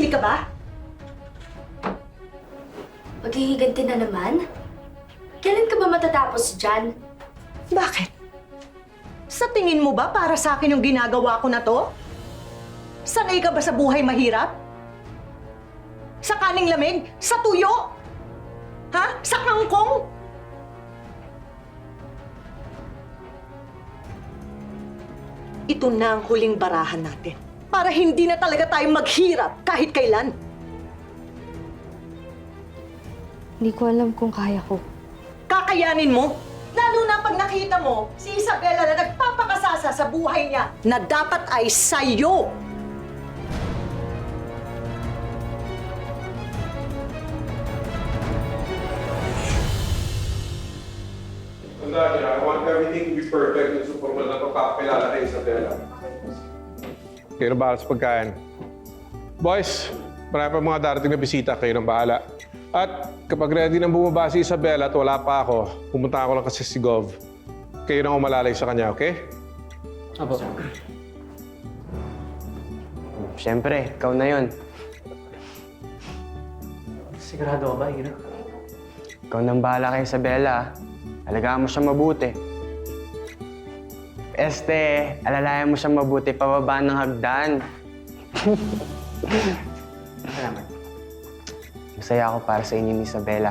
Tumigil ka ba? Maghihiganti na naman? Kailan ka ba matatapos dyan? Bakit? Sa tingin mo ba para sa akin yung ginagawa ko na to? Sanay ka ba sa buhay mahirap? Sa kaning lamig? Sa tuyo? Ha? Sa kangkong? Ito na ang huling barahan natin. Para hindi na talaga tayo maghirap kahit kailan. Hindi ko alam kung kaya ko. Kakayanin mo? Lalo na pag nakita mo si Isabela na nagpapakasasa sa buhay niya na dapat ay sa'yo. Tandaan niya, I want everything to be perfect yung superman na pagpapakilala kay Isabela. Kayo na bahala sa pagkain. Boys, marami pa mga darating na bisita. Kayo na bahala. At kapag ready nang bumaba si Isabela at wala pa ako, pumunta ako lang kasi si Gov. Kayo na umalalay sa kanya, okay? Apo. Siyempre, ikaw na yun. Sigurado ka ba, Ira? Ikaw nang bahala kay Isabela. Alagaan mo siya mabuti. Alalayan mo siya mabuti pababa ng hagdan. Salamat. Masaya ako para sa inyo ni Isabela.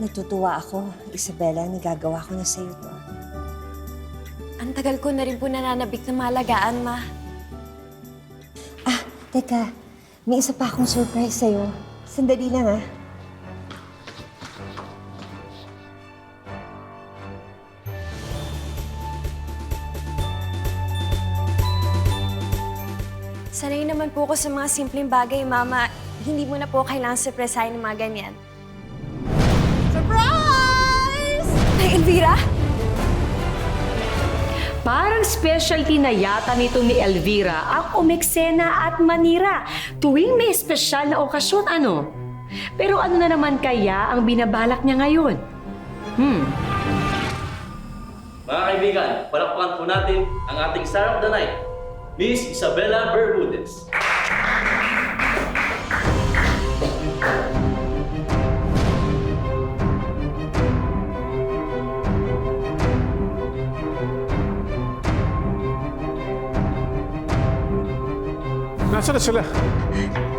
Natutuwa ako, Isabela, nagagawa ko na sa'yo to. Ang tagal ko na rin po nananabik na malagaan, Ma. Ah, teka. May isa pa akong surprise sa'yo. Sandali lang, ah. Sanay naman po ako sa mga simpleng bagay, Mama. Hindi mo na po kailangan surpresahin ng mga ganyan. Surprise! Ay, Elvira? Parang specialty na yata nito ni Elvira ang umeksena at manira tuwing may espesyal na okasyon, ano? Pero ano na naman kaya ang binabalak niya ngayon? Mga kaibigan, palakpakan po natin ang ating star of the night, Miss Isabela Bermudez. Nasaan na sila?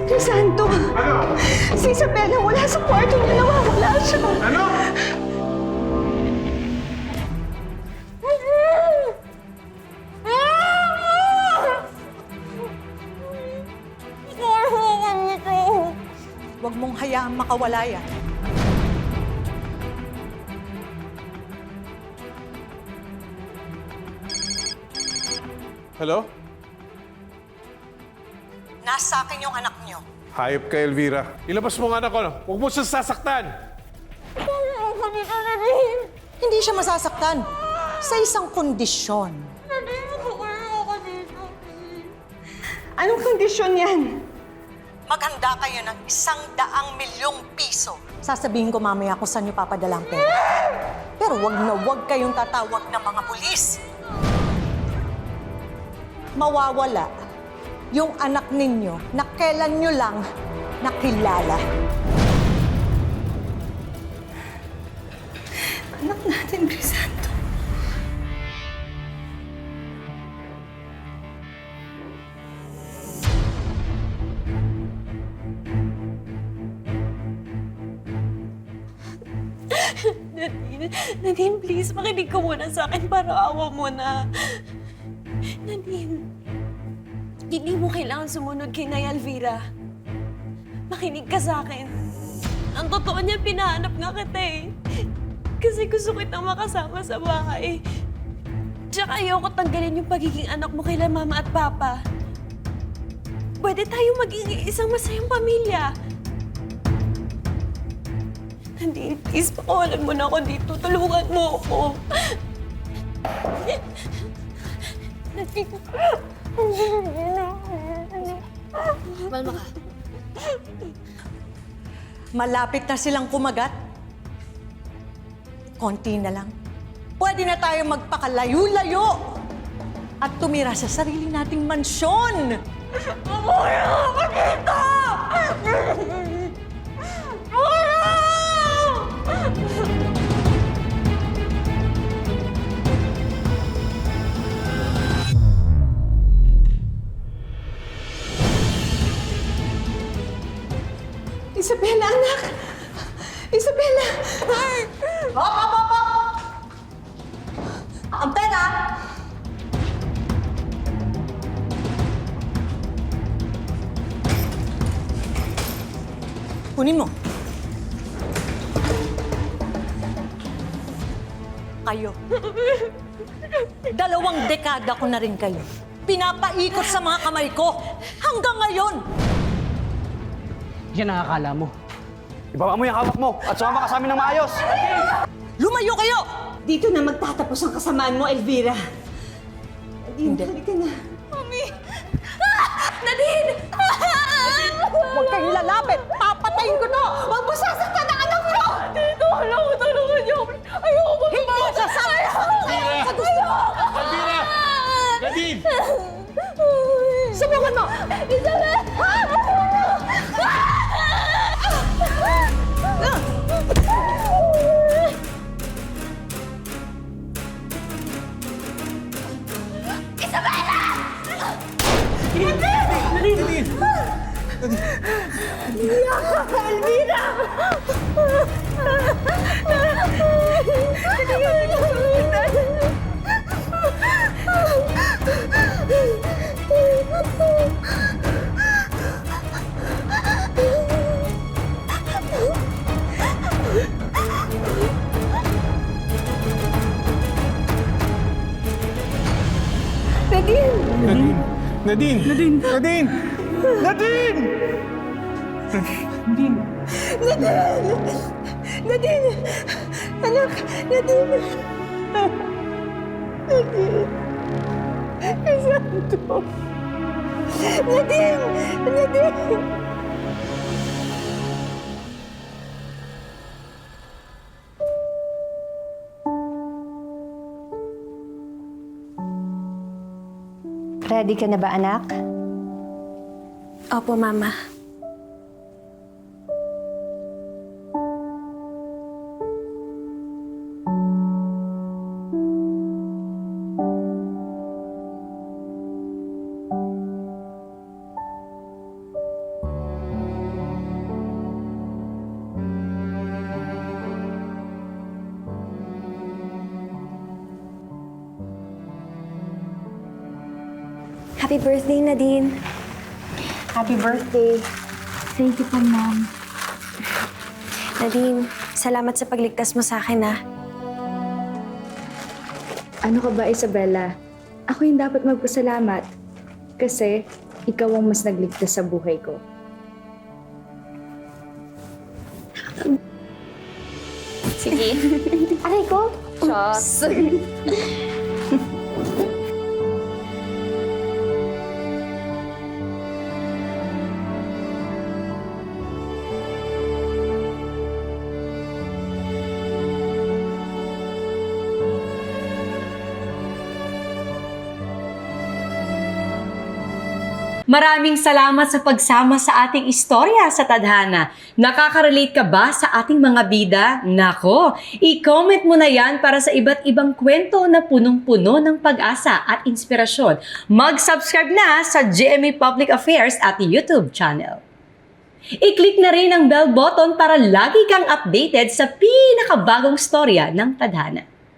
Crisanto! Ano? Si Isabela wala sa kwarto niya. Nawawala siya. Ano? Huwag mong hayaang makawala yan. Hello? Nasa akin yung anak niyo. Hayop ka, Elvira. Ilabas mo nga anak ko. Huwag mo siya sasaktan. Hindi siya masasaktan. Sa isang kondisyon. Anong kondisyon yan? Maghanda kayo ng 100,000,000 piso. Sasabihin ko mamaya kung saan niyo papadala ang pera. Pero wag na wag kayong tatawag ng mga pulis. Mawawala yung anak ninyo na kailan nyo lang nakilala. Anak natin, Crisanto. Nadine, please, makinig ka muna sa akin para awa mo na. Nadine, hindi mo kailangan sumunod kay Nay Elvira. Makinig ka sa akin. Ang totoo niya, pinahanap nga kita eh. Kasi gusto kitang makasama sa bahay. Tsaka ayoko tanggalin yung pagiging anak mo kay Mama at Papa. Pwede tayo maging isang masayang pamilya. Nadine, please, pakawalan mo na ako dito. Tulungan mo ako. Malma ka. Malapit na silang kumagat. Konti na lang. Pwede na tayo magpakalayo-layo. at tumira sa sarili nating mansyon. Isabella, anak! Isabella! Ang pera! Kunin mo. Kayo. 2 dekada ko na rin kayo. Pinapaikot sa mga kamay ko hanggang ngayon. Yan ang akala mo. Ibaba mo yung hawak mo at sumama ka sa amin ng maayos! Lumayo kayo! Dito na magtatapos ang kasamaan mo, Elvira. Hindi. Halika na. Mami! Nadine! Huwag kayong lalapit! Papatayin ko to! Huwag mo sasaktan ang anak niyo! Dito, alam ko, tulungan niyo. Ayoko mo. Hindi sasama! Elvira! Nadine! Subukan mo! Isabel! Nadine! Nadine! Nadine! Nadine! Nadine! Anak! Nadine! Nadine! Isanto! Nadine! Nadine! Ready ka na ba, anak? Opo, Mama. Happy birthday, Nadine. Happy birthday. Thank you po, Ma'am. Nadine, salamat sa pagligtas mo sa akin, ha? Ano ka ba, Isabella? Ako yung dapat magpasalamat. Kasi ikaw ang mas nagligtas sa buhay ko. Sige. Aray ko! Diyos. Maraming salamat sa pagsama sa ating istorya sa Tadhana. Nakaka-relate ka ba sa ating mga bida? Nako, i-comment mo na yan para sa iba't ibang kwento na punong-puno ng pag-asa at inspirasyon. Mag-subscribe na sa GMA Public Affairs at YouTube channel. I-click na rin ang bell button para lagi kang updated sa pinakabagong storya ng Tadhana.